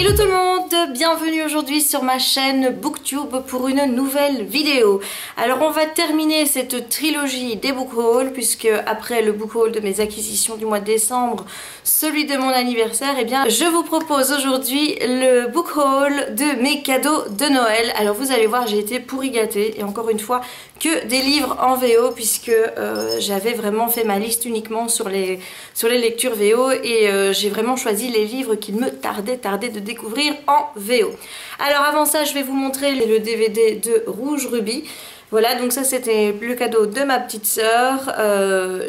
Hello tout le monde, bienvenue aujourd'hui sur ma chaîne Booktube pour une nouvelle vidéo. Alors on va terminer cette trilogie des book hauls puisque après le book haul de mes acquisitions du mois de décembre, celui de mon anniversaire, eh bien je vous propose aujourd'hui le book haul de mes cadeaux de Noël. Alors vous allez voir, j'ai été pourri gâtée et encore une fois que des livres en VO puisque j'avais vraiment fait ma liste uniquement sur les lectures VO et j'ai vraiment choisi les livres qu'il me tardait de découvrir en VO. Alors avant ça, je vais vous montrer le DVD de Rouge Rubis. Voilà, donc ça c'était le cadeau de ma petite sœur.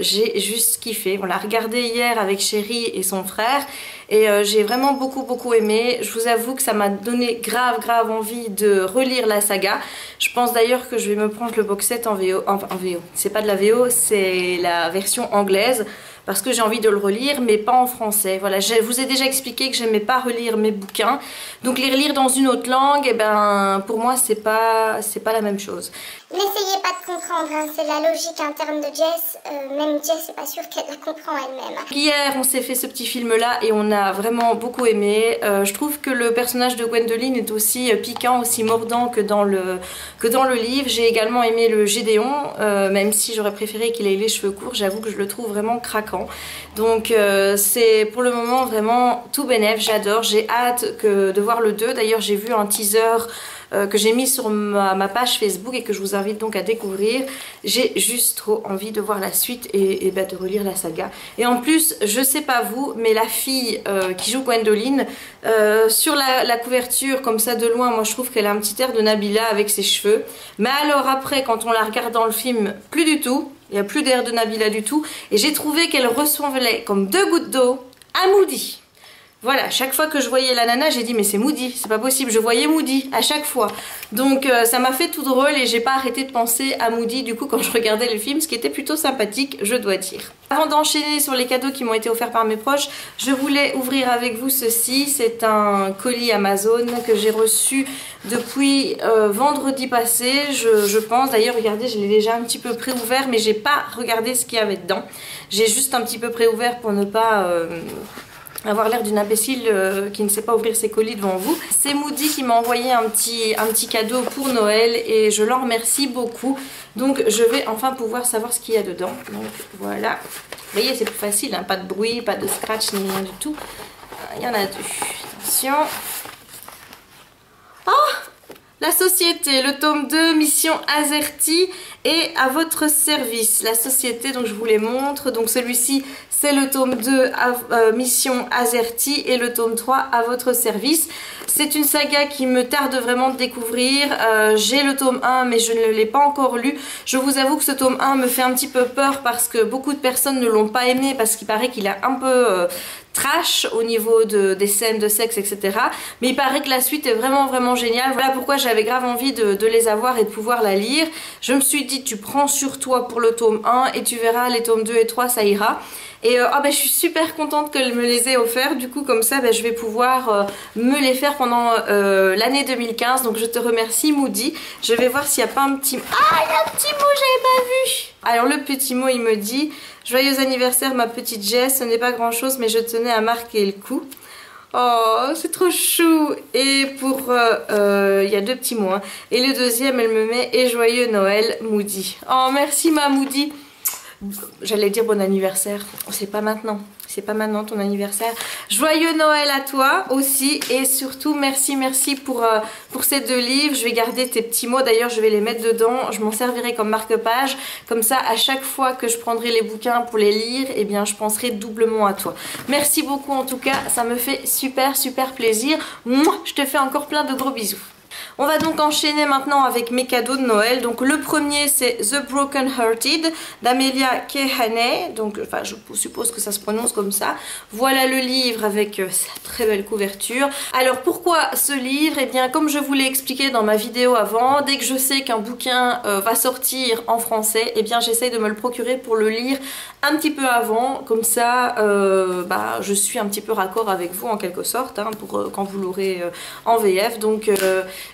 J'ai juste kiffé. On l'a regardé hier avec Chérie et son frère et j'ai vraiment beaucoup aimé. Je vous avoue que ça m'a donné grave envie de relire la saga. Je pense d'ailleurs que je vais me prendre le box set en VO. En VO. C'est pas de la VO, c'est la version anglaise. Parce que j'ai envie de le relire mais pas en français. Voilà, je vous ai déjà expliqué que j'aimais pas relire mes bouquins. Donc les relire dans une autre langue, eh ben, pour moi c'est pas la même chose. N'essayez pas de comprendre, hein, c'est la logique interne de Jess. Même Jess n'est pas sûre qu'elle la comprend elle-même. Hier on s'est fait ce petit film là et on a vraiment beaucoup aimé. Je trouve que le personnage de Gwendoline est aussi piquant, aussi mordant que dans le livre. J'ai également aimé le Gédéon, même si j'aurais préféré qu'il ait les cheveux courts. J'avoue que je le trouve vraiment craquant. Donc c'est pour le moment vraiment tout bénef, j'adore. J'ai hâte de voir le 2. D'ailleurs j'ai vu un teaser que j'ai mis sur ma page Facebook et que je vous invite donc à découvrir. J'ai juste trop envie de voir la suite et de relire la saga. Et en plus, je sais pas vous, mais la fille qui joue Gwendoline, sur la couverture comme ça de loin, moi je trouve qu'elle a un petit air de Nabila avec ses cheveux. Mais alors après, quand on la regarde dans le film, plus du tout. Il n'y a plus d'air de Nabila du tout. Et j'ai trouvé qu'elle ressemblait comme deux gouttes d'eau à Moody. Voilà, chaque fois que je voyais la nana, j'ai dit mais c'est Moody, c'est pas possible, je voyais Moody à chaque fois. Donc ça m'a fait tout drôle et j'ai pas arrêté de penser à Moody du coup quand je regardais le film, ce qui était plutôt sympathique, je dois dire. Avant d'enchaîner sur les cadeaux qui m'ont été offerts par mes proches, je voulais ouvrir avec vous ceci. C'est un colis Amazon que j'ai reçu depuis vendredi passé, je pense. D'ailleurs, regardez, je l'ai déjà un petit peu préouvert, mais j'ai pas regardé ce qu'il y avait dedans. J'ai juste un petit peu préouvert pour ne pas avoir l'air d'une imbécile qui ne sait pas ouvrir ses colis devant vous. C'est Moody qui m'a envoyé un petit cadeau pour Noël et je l'en remercie beaucoup. Donc je vais enfin pouvoir savoir ce qu'il y a dedans. Donc voilà. Vous voyez, c'est plus facile, hein, pas de bruit, pas de scratch ni rien du tout. Il y en a deux. Attention. Oh! La société, le tome 2, Mission Azerty est à votre service. La société, donc je vous les montre. Donc celui-ci, c'est le tome 2, Mission Azerty, et le tome 3 à votre service. C'est une saga qui me tarde vraiment de découvrir. J'ai le tome 1 mais je ne l'ai pas encore lu. Je vous avoue que ce tome 1 me fait un petit peu peur parce que beaucoup de personnes ne l'ont pas aimé parce qu'il paraît qu'il est un peu trash au niveau des scènes de sexe, etc. Mais il paraît que la suite est vraiment géniale. Voilà pourquoi j'avais grave envie de les avoir et de pouvoir la lire. Je me suis dit, tu prends sur toi pour le tome 1 et tu verras les tomes 2 et 3, ça ira. Et je suis super contente qu'elle me les ait offerts. Du coup, comme ça, je vais pouvoir me les faire pendant l'année 2015. Donc, je te remercie, Moody. Je vais voir s'il n'y a pas un petit... Ah, il y a un petit mot, j'avais pas vu. Alors, le petit mot, il me dit... Joyeux anniversaire, ma petite Jess. Ce n'est pas grand-chose, mais je tenais à marquer le coup. Oh, c'est trop chou. Et pour... il y a deux petits mots. Hein. Et le deuxième, elle me met... Et joyeux Noël, Moody. Oh, merci, ma Moody. J'allais dire bon anniversaire, c'est pas maintenant ton anniversaire. Joyeux Noël à toi aussi et surtout merci pour ces deux livres. Je vais garder tes petits mots, d'ailleurs je vais les mettre dedans, je m'en servirai comme marque-page, comme ça à chaque fois que je prendrai les bouquins pour les lire, eh bien je penserai doublement à toi. Merci beaucoup en tout cas, ça me fait super plaisir. Moi, je te fais encore plein de gros bisous. On va donc enchaîner maintenant avec mes cadeaux de Noël. Donc le premier c'est The Broken Hearted d'Amelia Kehaney. Donc enfin je suppose que ça se prononce comme ça. Voilà le livre avec sa très belle couverture. Alors pourquoi ce livre? Eh bien comme je vous l'ai expliqué dans ma vidéo avant, dès que je sais qu'un bouquin va sortir en français, eh bien j'essaye de me le procurer pour le lire un petit peu avant. Comme ça je suis un petit peu raccord avec vous en quelque sorte hein, pour quand vous l'aurez en VF. Donc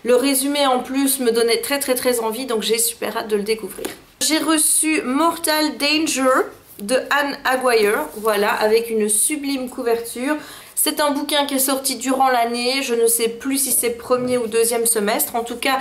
le résumé en plus me donnait très envie, donc j'ai super hâte de le découvrir. J'ai reçu Mortal Danger de Anne Aguirre, voilà, avec une sublime couverture. C'est C'est un bouquin qui est sorti durant l'année, je ne sais plus si c'est premier ou deuxième semestre. En tout cas,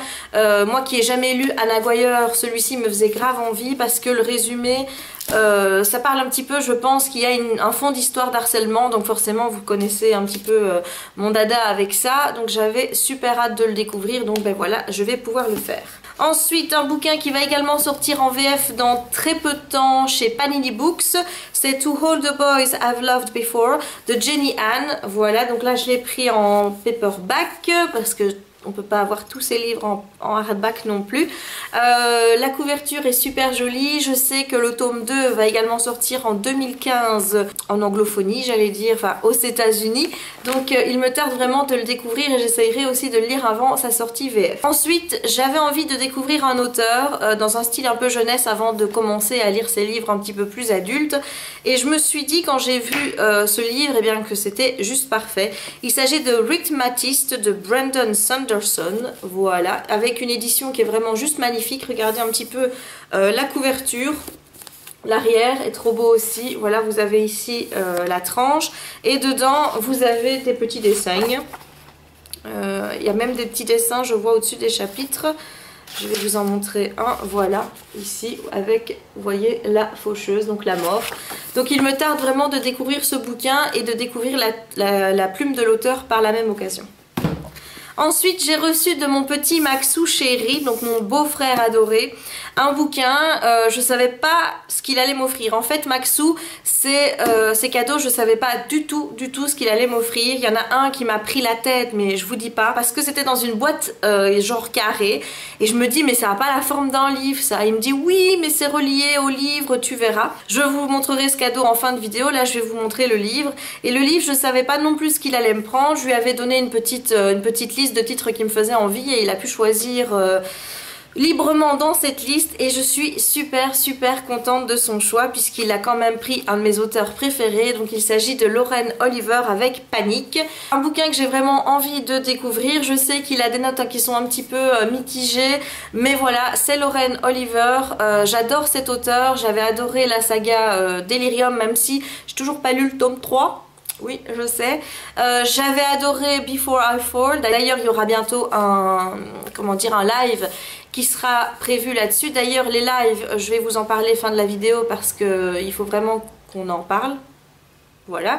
moi qui ai jamais lu Anna Guyer, celui-ci me faisait grave envie parce que le résumé, ça parle un petit peu, je pense qu'il y a un fond d'histoire d'harcèlement, donc forcément vous connaissez un petit peu mon dada avec ça, donc j'avais super hâte de le découvrir, donc ben voilà, je vais pouvoir le faire. Ensuite, un bouquin qui va également sortir en VF dans très peu de temps chez Panini Books, c'est To All the Boys I've Loved Before de Jenny Han. Voilà, donc là je l'ai pris en paperback parce que on peut pas avoir tous ces livres en hardback non plus. La couverture est super jolie. Je sais que le tome 2 va également sortir en 2015 en anglophonie, j'allais dire, enfin aux États-Unis. Donc il me tarde vraiment de le découvrir et j'essayerai aussi de le lire avant sa sortie VF. Ensuite, j'avais envie de découvrir un auteur dans un style un peu jeunesse avant de commencer à lire ses livres un petit peu plus adultes. Et je me suis dit quand j'ai vu ce livre, eh bien que c'était juste parfait. Il s'agit de Rhythmatist de Brandon Sanderson. Voilà, avec une édition qui est vraiment juste magnifique. Regardez un petit peu la couverture. L'arrière est trop beau aussi. Voilà, vous avez ici la tranche. Et dedans, vous avez des petits dessins. Il y a même des petits dessins, je vois au-dessus des chapitres. Je vais vous en montrer un. Voilà, ici, avec, vous voyez, la faucheuse, donc la mort. Donc il me tarde vraiment de découvrir ce bouquin et de découvrir la plume de l'auteur par la même occasion. Ensuite, j'ai reçu de mon petit Maxou chéri, donc mon beau-frère adoré, un bouquin. Je savais pas ce qu'il allait m'offrir. En fait, Maxou, c'est cadeau, je savais pas du tout ce qu'il allait m'offrir. Il y en a un qui m'a pris la tête, mais je vous dis pas, parce que c'était dans une boîte genre carrée. Et je me dis, mais ça a pas la forme d'un livre, ça. Il me dit, oui, mais c'est relié au livre, tu verras. Je vous montrerai ce cadeau en fin de vidéo. Là, je vais vous montrer le livre. Et le livre, je savais pas non plus ce qu'il allait me prendre. Je lui avais donné une petite liste de titres qui me faisaient envie et il a pu choisir librement dans cette liste et je suis super contente de son choix puisqu'il a quand même pris un de mes auteurs préférés. Donc il s'agit de Lauren Oliver avec Panique, un bouquin que j'ai vraiment envie de découvrir. Je sais qu'il a des notes qui sont un petit peu mitigées, mais voilà, c'est Lauren Oliver. J'adore cet auteur, j'avais adoré la saga Delirium, même si j'ai toujours pas lu le tome 3. Oui, je sais. J'avais adoré Before I Fall. D'ailleurs, il y aura bientôt un live qui sera prévu là-dessus. D'ailleurs, les lives, je vais vous en parler fin de la vidéo parce que il faut vraiment qu'on en parle. Voilà.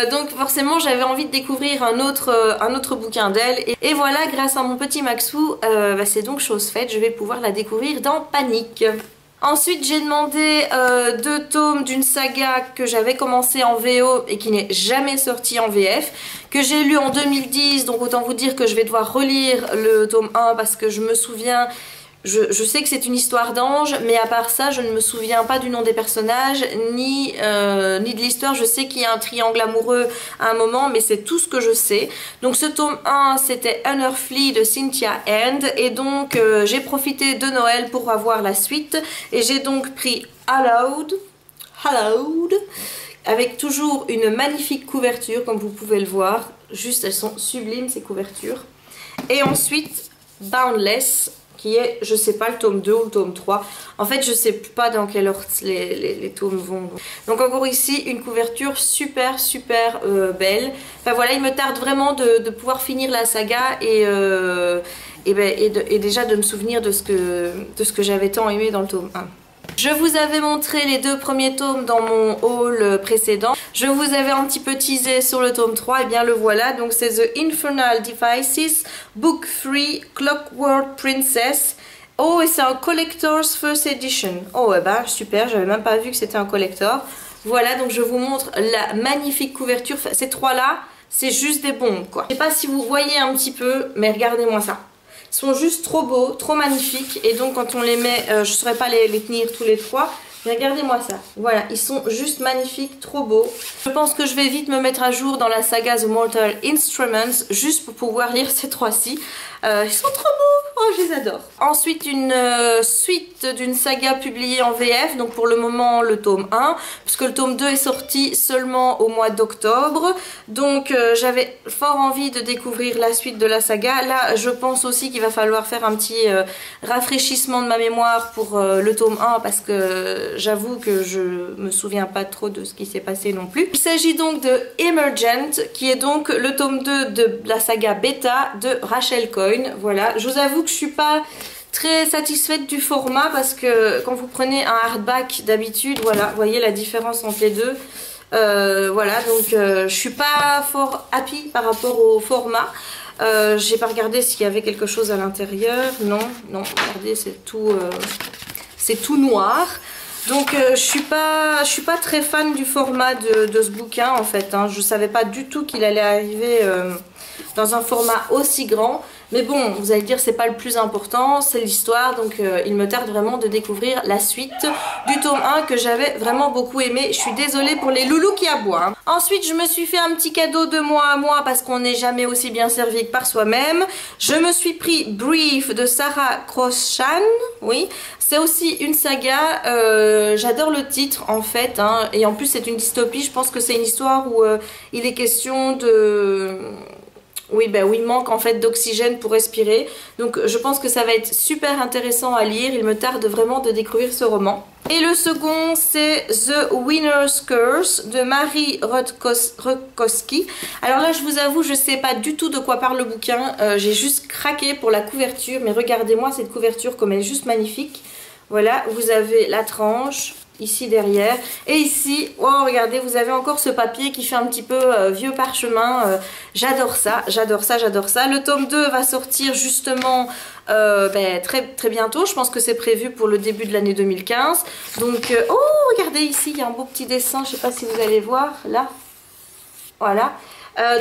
Donc forcément, j'avais envie de découvrir un autre bouquin d'elle. Et voilà, grâce à mon petit Maxou, c'est donc chose faite. Je vais pouvoir la découvrir dans Panique. Ensuite, j'ai demandé 2 tomes d'une saga que j'avais commencé en VO et qui n'est jamais sortie en VF, que j'ai lu en 2010, donc autant vous dire que je vais devoir relire le tome 1 parce que je me souviens, je sais que c'est une histoire d'ange, mais à part ça, je ne me souviens pas du nom des personnages, ni de l'histoire. Je sais qu'il y a un triangle amoureux à un moment, mais c'est tout ce que je sais. Donc ce tome 1, c'était Unearthly de Cynthia Hand, et donc j'ai profité de Noël pour avoir la suite, et j'ai donc pris Hallowed, avec toujours une magnifique couverture, comme vous pouvez le voir. Juste, elles sont sublimes ces couvertures. Et ensuite, Boundless, qui est, je sais pas, le tome 2 ou le tome 3. En fait, je sais pas dans quel ordre les tomes vont. Donc encore ici, une couverture super belle. Enfin voilà, il me tarde vraiment de pouvoir finir la saga et déjà de me souvenir de ce que j'avais tant aimé dans le tome 1. Je vous avais montré les 2 premiers tomes dans mon haul précédent. Je vous avais un petit peu teasé sur le tome 3, et bien le voilà. Donc c'est The Infernal Devices, Book 3, Clockwork Princess. Oh, et c'est un Collector's First Edition. Oh, et ben super, j'avais même pas vu que c'était un collector. Voilà, donc je vous montre la magnifique couverture. Ces 3-là, c'est juste des bombes, quoi. Je sais pas si vous voyez un petit peu, mais regardez-moi ça. Ils sont juste trop beaux, trop magnifiques. Et donc quand on les met, je ne saurais pas les tenir tous les 3. Mais regardez-moi ça. Voilà, ils sont juste magnifiques, trop beaux. Je pense que je vais vite me mettre à jour dans la saga The Mortal Instruments, juste pour pouvoir lire ces 3-ci. Ils sont trop beaux. Oh, je les adore. Ensuite, une suite d'une saga publiée en VF, donc pour le moment le tome 1, puisque le tome 2 est sorti seulement au mois d'octobre. Donc j'avais fort envie de découvrir la suite de la saga. Là, je pense aussi qu'il va falloir faire un petit rafraîchissement de ma mémoire pour le tome 1, parce que j'avoue que je me souviens pas trop de ce qui s'est passé non plus. Il s'agit donc de Emergent, qui est donc le tome 2 de la saga Beta de Rachel Coyne. Voilà, je vous avoue que je suis pas très satisfaite du format, parce que quand vous prenez un hardback d'habitude, voilà, vous voyez la différence entre les deux. Voilà, donc je suis pas fort happy par rapport au format. J'ai pas regardé s'il y avait quelque chose à l'intérieur. Non, non, regardez, c'est tout noir. Donc je suis pas très fan du format de ce bouquin en fait, hein. Je savais pas du tout qu'il allait arriver dans un format aussi grand. Mais bon, vous allez dire, c'est pas le plus important, c'est l'histoire. Donc il me tarde vraiment de découvrir la suite du tome 1 que j'avais vraiment beaucoup aimé. Je suis désolée pour les loulous qui aboient, hein. Ensuite, je me suis fait un petit cadeau de moi à moi, parce qu'on n'est jamais aussi bien servi que par soi-même. Je me suis pris Brief de Sarah Croshan. Oui, c'est aussi une saga. J'adore le titre en fait, hein. Et en plus c'est une dystopie. Je pense que c'est une histoire où il est question de... Oui, ben où il manque en fait d'oxygène pour respirer. Donc je pense que ça va être super intéressant à lire. Il me tarde vraiment de découvrir ce roman. Et le second, c'est The Winner's Curse de Marie Rudkowski. Alors là, je vous avoue, je sais pas du tout de quoi parle le bouquin. J'ai juste craqué pour la couverture. Mais regardez-moi cette couverture comme elle est juste magnifique. Voilà, vous avez la tranche ici derrière, et ici, oh regardez, vous avez encore ce papier qui fait un petit peu vieux parchemin. J'adore ça, j'adore ça, j'adore ça. Le tome 2 va sortir justement très bientôt. Je pense que c'est prévu pour le début de l'année 2015. Donc oh regardez ici, il y a un beau petit dessin, je sais pas si vous allez voir là, voilà.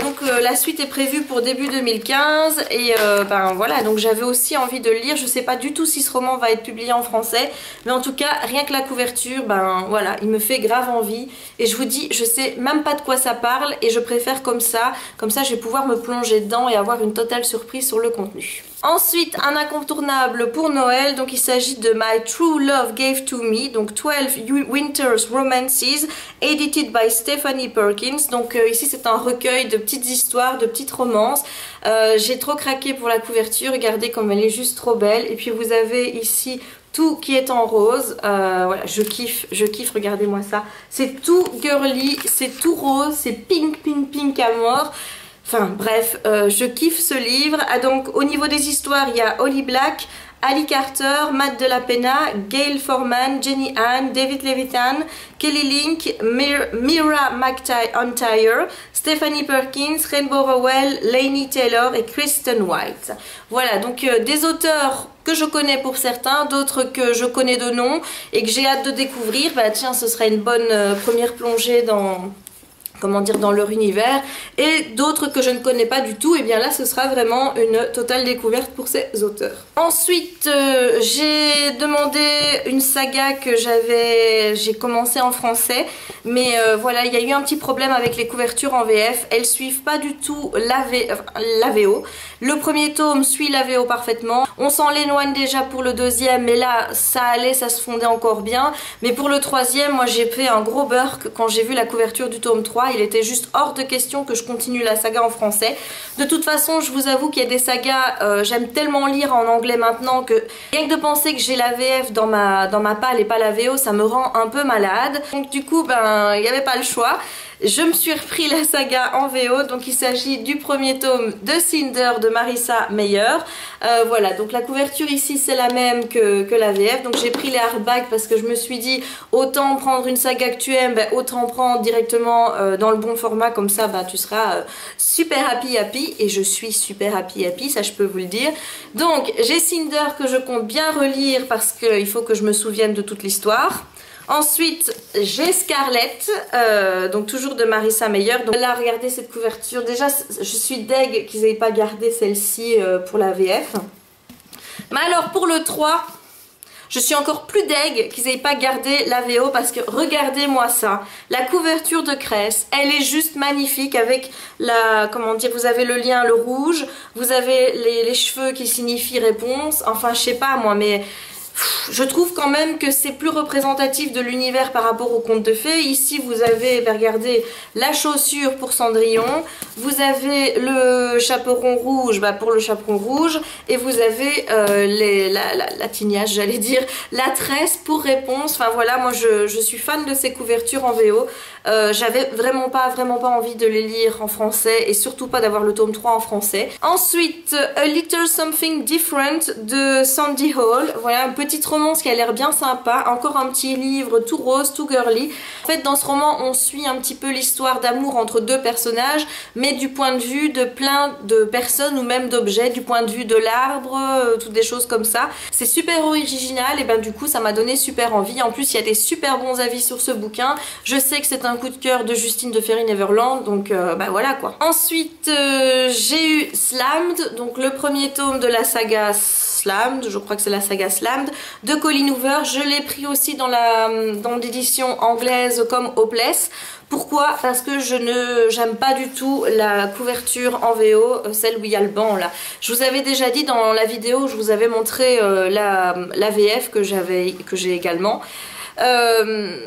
Donc la suite est prévue pour début 2015, et ben voilà, donc j'avais aussi envie de le lire. Je sais pas du tout si ce roman va être publié en français, mais en tout cas rien que la couverture, ben voilà, il me fait grave envie. Et je vous dis, je sais même pas de quoi ça parle, et je préfère comme ça je vais pouvoir me plonger dedans et avoir une totale surprise sur le contenu. Ensuite, un incontournable pour Noël, donc il s'agit de My True Love Gave to Me, donc 12 Winters Romances, edited by Stephanie Perkins. Donc ici c'est un recueil de petites histoires, de petites romances. J'ai trop craqué pour la couverture, regardez comme elle est juste trop belle. Et puis vous avez ici tout qui est en rose. Voilà, je kiffe, regardez-moi ça. C'est tout girly, c'est tout rose, c'est pink, pink, pink à mort. Enfin bref, je kiffe ce livre. Ah, donc au niveau des histoires, il y a Holly Black, Ali Carter, Matt de la Pena, Gail Forman, Jenny Han, David Levitan, Kelly Link, Mira McIntyre, Stephanie Perkins, Rainbow Rowell, Laini Taylor et Kristen White. Voilà, donc des auteurs que je connais pour certains, d'autres que je connais de nom et que j'ai hâte de découvrir. Bah tiens, ce serait une bonne première plongée dans... comment dire, dans leur univers, et d'autres que je ne connais pas du tout. Et bien là ce sera vraiment une totale découverte pour ces auteurs. Ensuite j'ai demandé une saga que j'ai commencé en français, mais voilà, il y a eu un petit problème avec les couvertures en VF. Elles suivent pas du tout la VO. Le premier tome suit la VO parfaitement. On s'en éloigne déjà pour le deuxième, mais là ça allait, ça se fondait encore bien. Mais pour le troisième, moi j'ai fait un gros burk quand j'ai vu la couverture du tome 3. Il était juste hors de question que je continue la saga en français. De toute façon, je vous avoue qu'il y a des sagas, j'aime tellement lire en anglais maintenant que rien que de penser que j'ai la VF dans ma palle et pas la VO, ça me rend un peu malade. Donc du coup, ben, il n'y avait pas le choix. Je me suis repris la saga en VO, donc il s'agit du premier tome de Cinder de Marissa Meyer. Voilà, donc la couverture ici c'est la même que la VF, donc j'ai pris les hardbacks parce que je me suis dit autant prendre une saga que tu aimes, autant prendre directement dans le bon format, comme ça tu seras super happy, et je suis super happy, ça je peux vous le dire. Donc j'ai Cinder que je compte bien relire parce qu'il faut que je me souvienne de toute l'histoire. Ensuite, j'ai Scarlett, donc toujours de Marissa Meyer. Donc là, regardez cette couverture. Déjà, je suis deg qu'ils n'aient pas gardé celle-ci pour la VF. Mais alors, pour le 3, Je suis encore plus deg qu'ils aient pas gardé la VO parce que regardez-moi ça. La couverture de Cress, elle est juste magnifique avec la, comment dire, vous avez le lien, le rouge, vous avez les cheveux qui signifient réponse, enfin je sais pas moi, mais je trouve quand même que c'est plus représentatif de l'univers par rapport au conte de fées. Ici vous avez, regardez, la chaussure pour Cendrillon, vous avez le chaperon rouge pour le chaperon rouge, et vous avez la tignasse, j'allais dire, la tresse pour réponse. Enfin voilà, moi je suis fan de ces couvertures en VO. J'avais vraiment pas envie de les lire en français, et surtout pas d'avoir le tome 3 en français. Ensuite, A Little Something Different de Sandy Hall. Voilà, une petite romance qui a l'air bien sympa. Encore un petit livre tout rose, tout girly. En fait, dans ce roman, on suit un petit peu l'histoire d'amour entre deux personnages, mais du point de vue de plein de personnes ou même d'objets, du point de vue de l'arbre, toutes des choses comme ça. C'est super original, et ben du coup, ça m'a donné super envie. En plus, il y a des super bons avis sur ce bouquin. Je sais que c'est un coup de cœur de Justine de Fairy Neverland, donc voilà quoi. Ensuite, j'ai eu Slammed, donc le premier tome de la saga Slammed, je crois que c'est la saga Slammed, de Colleen Hoover. Je l'ai pris aussi dans l'édition anglaise comme Hopeless. Pourquoi? Parce que j'aime pas du tout la couverture en VO, celle où il y a le banc là. Je vous avais déjà dit dans la vidéo où je vous avais montré la VF que j'ai également.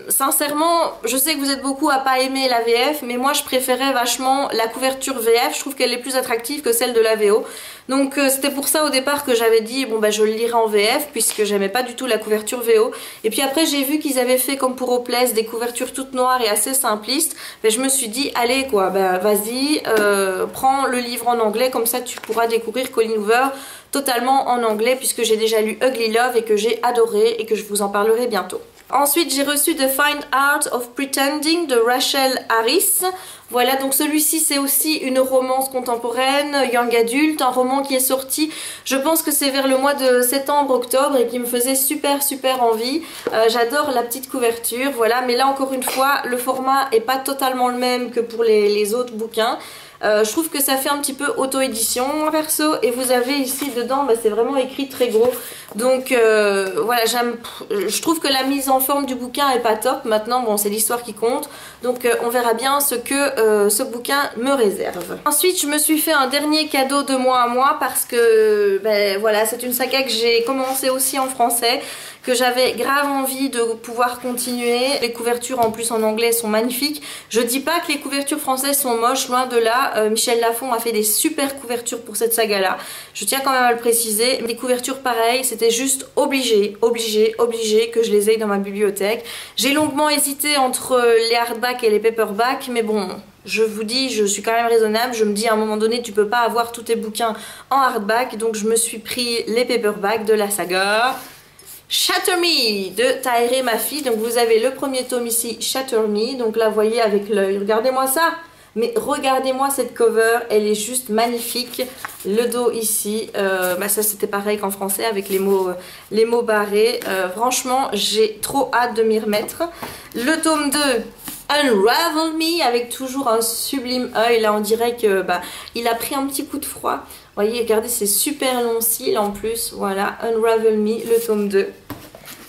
Sincèrement, je sais que vous êtes beaucoup à pas aimer la VF, mais moi je préférais vachement la couverture VF. Je trouve qu'elle est plus attractive que celle de la VO. Donc c'était pour ça au départ que j'avais dit bon bah je le lirai en VF, puisque j'aimais pas du tout la couverture VO. Et puis après j'ai vu qu'ils avaient fait comme pour Hopeless des couvertures toutes noires et assez simplistes. Mais je me suis dit allez quoi, bah vas-y, prends le livre en anglais, comme ça tu pourras découvrir Colleen Hoover totalement en anglais, puisque j'ai déjà lu Ugly Love et que j'ai adoré et que je vous en parlerai bientôt. Ensuite, j'ai reçu The Fine Art of Pretending de Rachel Harris. Voilà, donc celui-ci c'est aussi une romance contemporaine, young adulte, un roman qui est sorti, je pense que c'est vers le mois de septembre-octobre, et qui me faisait super envie. J'adore la petite couverture, voilà, mais là encore une fois, le format est pas totalement le même que pour les autres bouquins. Je trouve que ça fait un petit peu auto-édition perso, et vous avez ici dedans, c'est vraiment écrit très gros. Donc voilà, je trouve que la mise en forme du bouquin est pas top. Maintenant bon, c'est l'histoire qui compte, donc on verra bien ce que ce bouquin me réserve. Ensuite je me suis fait un dernier cadeau de moi à moi, parce que voilà, c'est une saga que j'ai commencé aussi en français, que j'avais grave envie de pouvoir continuer. Les couvertures en plus en anglais sont magnifiques. Je dis pas que les couvertures françaises sont moches, loin de là. Michel Lafon a fait des super couvertures pour cette saga là, je tiens quand même à le préciser. Des couvertures pareilles, c'était juste obligé que je les aie dans ma bibliothèque. J'ai longuement hésité entre les hardbacks et les paperbacks, mais bon, je vous dis, je suis quand même raisonnable. Je me dis à un moment donné, tu peux pas avoir tous tes bouquins en hardback, donc je me suis pris les paperbacks de la saga Shatter Me de Tahereh Mafi. Donc vous avez le premier tome ici, Shatter Me, donc là vous voyez avec l'œil, regardez-moi ça, mais regardez-moi cette cover, elle est juste magnifique. Le dos ici, ça c'était pareil qu'en français avec les mots barrés. Franchement j'ai trop hâte de m'y remettre. Le tome 2, Unravel Me, avec toujours un sublime œil. Là on dirait que il a pris un petit coup de froid. Vous voyez, regardez, c'est super long cils en plus. Voilà, Unravel Me, le tome 2.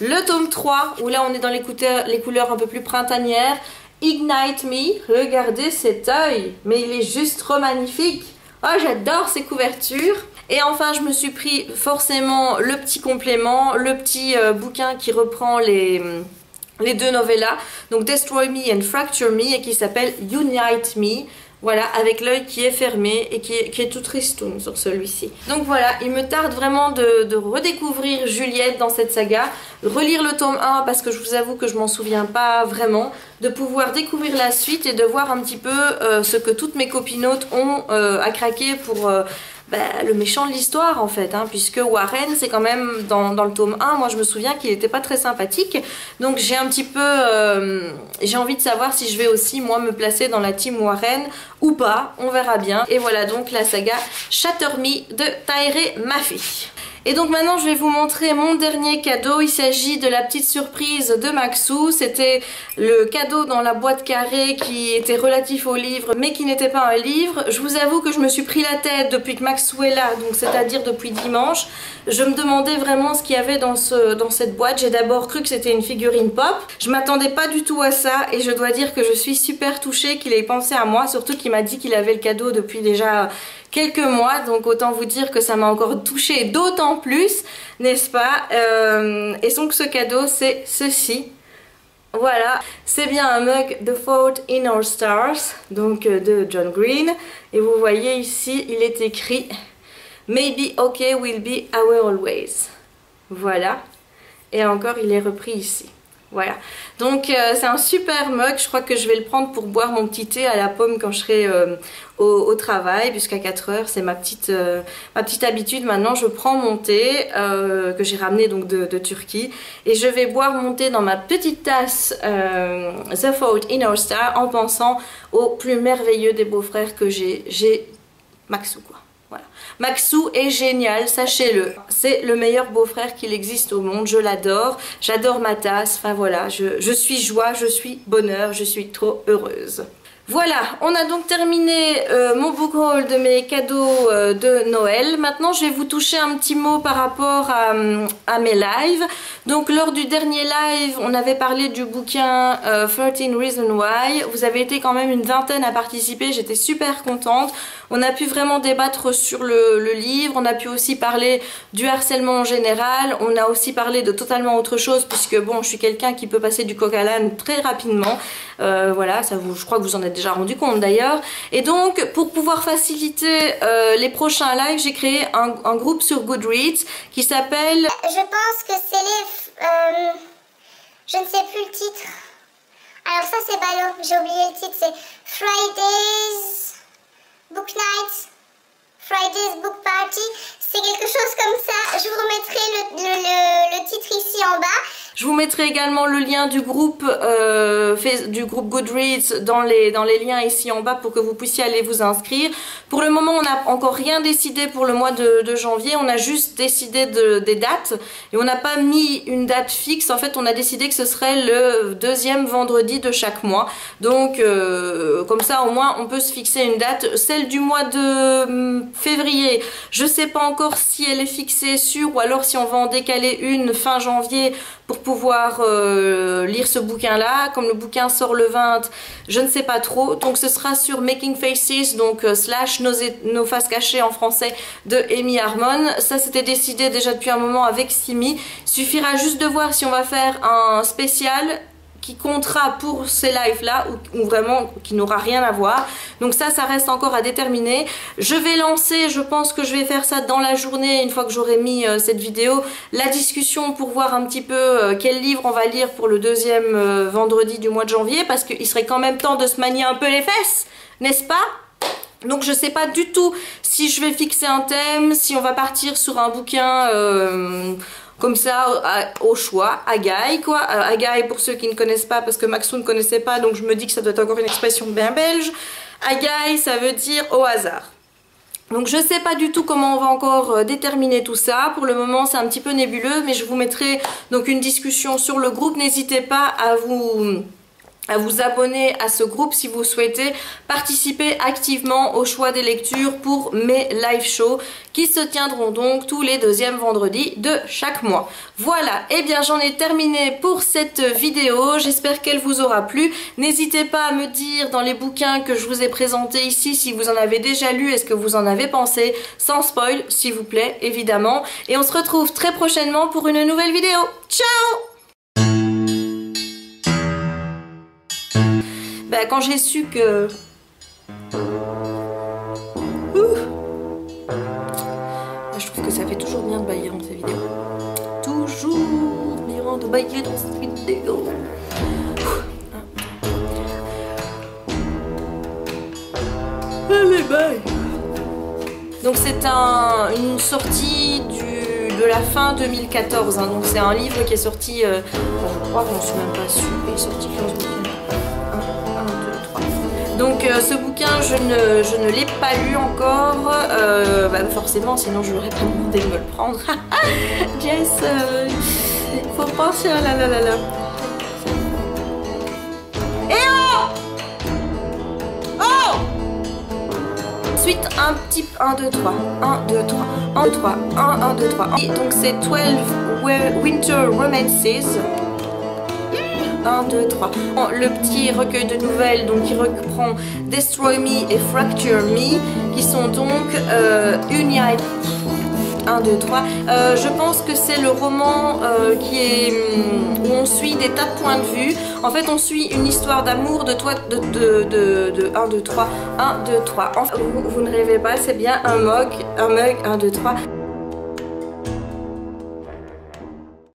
Le tome 3, où là on est dans les couleurs un peu plus printanières. Ignite Me, regardez cet œil, mais il est juste trop magnifique. Oh, j'adore ces couvertures. Et enfin, je me suis pris forcément le petit complément, le petit bouquin qui reprend les deux novellas. Donc Destroy Me and Fracture Me, et qui s'appelle Unite Me. Voilà, avec l'œil qui est fermé et qui est tout tristoun sur celui-ci. Donc voilà, il me tarde vraiment de redécouvrir Juliette dans cette saga, relire le tome 1 parce que je vous avoue que je m'en souviens pas vraiment, de pouvoir découvrir la suite et de voir un petit peu ce que toutes mes copinotes ont à craquer pour le méchant de l'histoire en fait, puisque Warren c'est quand même dans le tome 1, moi je me souviens qu'il n'était pas très sympathique, donc j'ai un petit peu j'ai envie de savoir si je vais aussi moi me placer dans la team Warren ou pas, on verra bien. Et voilà donc la saga Shatter Me de Tahereh Mafi. Et donc maintenant je vais vous montrer mon dernier cadeau. Il s'agit de la petite surprise de Maxou. C'était le cadeau dans la boîte carrée qui était relatif au livre mais qui n'était pas un livre. Je vous avoue que je me suis pris la tête depuis que Maxou est là, donc c'est-à-dire depuis dimanche. Je me demandais vraiment ce qu'il y avait dans cette boîte. J'ai d'abord cru que c'était une figurine pop. Je m'attendais pas du tout à ça et je dois dire que je suis super touchée qu'il ait pensé à moi, surtout qu'il m'a dit qu'il avait le cadeau depuis déjà quelques mois, donc autant vous dire que ça m'a encore touchée d'autant plus, n'est-ce pas? Et donc ce cadeau c'est ceci. Voilà, c'est bien un mug The Fault in Our Stars, donc de John Green, et vous voyez ici il est écrit Maybe okay will be our always. Voilà, et encore il est repris ici. Voilà, donc c'est un super mug. Je crois que je vais le prendre pour boire mon petit thé à la pomme quand je serai au travail, puisqu'à 4 heures c'est ma petite habitude. Maintenant je prends mon thé que j'ai ramené donc de Turquie et je vais boire mon thé dans ma petite tasse The Fault in Our Star en pensant au plus merveilleux des beaux-frères que j'ai Maxou quoi. Voilà. Maxou est génial, sachez-le. C'est le meilleur beau-frère qu'il existe au monde. Je l'adore. J'adore ma tasse. Enfin voilà, je suis joie, je suis bonheur, je suis trop heureuse. Voilà, on a donc terminé mon book haul de mes cadeaux de Noël. Maintenant, je vais vous toucher un petit mot par rapport à mes lives. Donc, lors du dernier live, on avait parlé du bouquin 13 Reasons Why. Vous avez été quand même une vingtaine à participer, j'étais super contente. On a pu vraiment débattre sur le livre, on a pu aussi parler du harcèlement en général, on a aussi parlé de totalement autre chose puisque bon, je suis quelqu'un qui peut passer du coq à l'âne très rapidement. Voilà, je crois que vous en êtes déjà rendu compte d'ailleurs. Et donc, pour pouvoir faciliter les prochains lives, j'ai créé un groupe sur Goodreads qui s'appelle... Je pense que c'est les... je ne sais plus le titre. Alors ça c'est ballot, j'ai oublié le titre, c'est Fridays Book Night, Fridays Book Party, c'est quelque chose comme ça. Je vous remettrai le titre ici en bas. Je vous mettrai également le lien du groupe Goodreads dans les liens ici en bas pour que vous puissiez aller vous inscrire. Pour le moment, on n'a encore rien décidé pour le mois de janvier. On a juste décidé des dates et on n'a pas mis une date fixe. En fait, on a décidé que ce serait le deuxième vendredi de chaque mois. Donc, comme ça, au moins, on peut se fixer une date. Celle du mois de février, je sais pas encore si elle est fixée ou alors si on va en décaler une fin janvier pour pouvoir lire ce bouquin là. Comme le bouquin sort le 20, je ne sais pas trop, donc ce sera sur Making Faces, donc slash nos faces cachées en français de Amy Harmon. Ça c'était décidé déjà depuis un moment avec Simi. Il suffira juste de voir si on va faire un spécial qui comptera pour ces lives là ou vraiment qui n'aura rien à voir. Donc ça reste encore à déterminer. Je vais lancer, je pense que je vais faire ça dans la journée une fois que j'aurai mis cette vidéo, la discussion pour voir un petit peu quel livre on va lire pour le deuxième vendredi du mois de janvier, parce qu'il serait quand même temps de se manier un peu les fesses, n'est-ce pas? Donc je sais pas du tout si je vais fixer un thème, si on va partir sur un bouquin comme ça au choix, Agaï quoi. Agaï pour ceux qui ne connaissent pas, parce que Maxou ne connaissait pas, donc je me dis que ça doit être encore une expression bien belge. Agaï ça veut dire au hasard. Donc je sais pas du tout comment on va encore déterminer tout ça. Pour le moment c'est un petit peu nébuleux, mais je vous mettrai donc une discussion sur le groupe. N'hésitez pas à vous abonner à ce groupe si vous souhaitez participer activement au choix des lectures pour mes live shows qui se tiendront donc tous les deuxièmes vendredis de chaque mois. Voilà, et bien j'en ai terminé pour cette vidéo, j'espère qu'elle vous aura plu. N'hésitez pas à me dire dans les bouquins que je vous ai présentés ici si vous en avez déjà lu et ce que vous en avez pensé, sans spoil s'il vous plaît évidemment. Et on se retrouve très prochainement pour une nouvelle vidéo. Ciao! Quand j'ai su que... Je trouve que ça fait toujours bien de bailler dans ces vidéos. Toujours bien de bailler dans cette vidéo. Allez, bye. Donc c'est une sortie de la fin 2014. Hein. Donc c'est un livre qui est sorti... je crois qu'on ne suis même pas sûr. Il est sorti 15 bouquins. 1, 2, 3. Donc ce bouquin, je ne l'ai pas lu encore, forcément, sinon je n'aurais pas demandé de me le prendre. Jess, faut penser à la. Et oh! Ensuite, un petit 1, 2, 3, 1, 2, 3, 1, 2, 3, 1, 2, 3. Et donc c'est 12 Winter Romances. 1, 2, 3. Le petit recueil de nouvelles donc qui reprend Destroy Me et Fracture Me, qui sont donc Unite. 1, 2, 3. Je pense que c'est le roman où on suit des tas de points de vue. En fait, on suit une histoire d'amour de 1, 2, 3, 1, 2, 3. Enfin, vous ne rêvez pas, c'est bien un mug, 1, 2, 3.